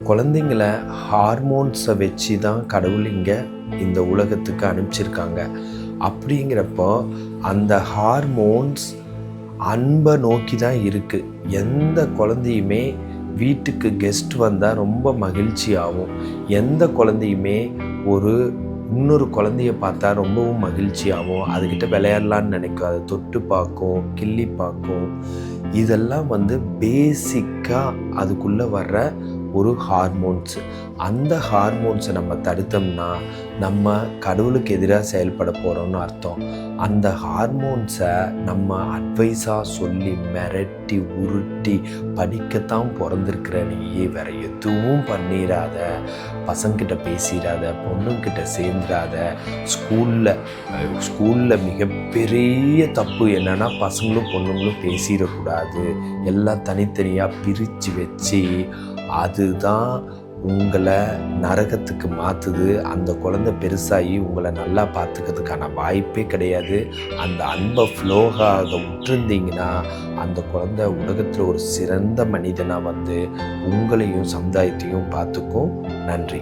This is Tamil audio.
குழந்தைங்கள ஹார்மோன்ஸை வச்சு தான் கடவுள் இங்கே இந்த உலகத்துக்கு அனுப்பிச்சிருக்காங்க. அப்படிங்கிறப்போ அந்த ஹார்மோன்ஸ் அன்பை நோக்கி தான் இருக்குது. எந்த குழந்தையுமே வீட்டுக்கு கெஸ்ட் வந்தால் ரொம்ப மகிழ்ச்சி ஆகும். எந்த குழந்தையுமே இன்னொரு குழந்தைய பார்த்தா ரொம்பவும் மகிழ்ச்சி ஆகும். அதுக்கிட்ட விளையாடலான்னு நினைக்கும், அதை தொட்டு பார்க்கும், கிள்ளி பார்க்கும். இதெல்லாம் பேசிக்காக அதுக்குள்ளே வர்ற ஒரு ஹார்மோன்ஸு. அந்த ஹார்மோன்ஸை நம்ம தடுத்தோம்னா நம்ம கடவுளுக்கு எதிராக செயல்பட போகிறோம்னு அர்த்தம். அந்த ஹார்மோன்ஸை நம்ம அட்வைஸாக சொல்லி மிரட்டி உருட்டி படிக்கத்தான் பிறந்திருக்கிற நீயே வேறு எதுவும் பண்ணிடாத, பசங்கிட்ட பேசிடாத, பொண்ணுங்கிட்ட சேர்ந்துடாத. ஸ்கூலில் மிகப்பெரிய தப்பு என்னென்னா பசங்களும் பொண்ணுங்களும் பேசிடக்கூடாது. எல்லாம் தனித்தனியாக பிரித்து வச்சு அதுதான் உங்களை நரகத்துக்கு மாற்றுது. அந்த குழந்தை பெருசாகி உங்களை நல்லா பார்த்துக்கிறதுக்கான வாய்ப்பே கிடையாது. அந்த அன்பை ஃப்ளோகாக விட்டுருந்தீங்கன்னா அந்த குழந்தை உலகத்தில் ஒரு சிறந்த மனிதனாக உங்களையும் சமுதாயத்தையும் பார்த்துக்கும். நன்றி.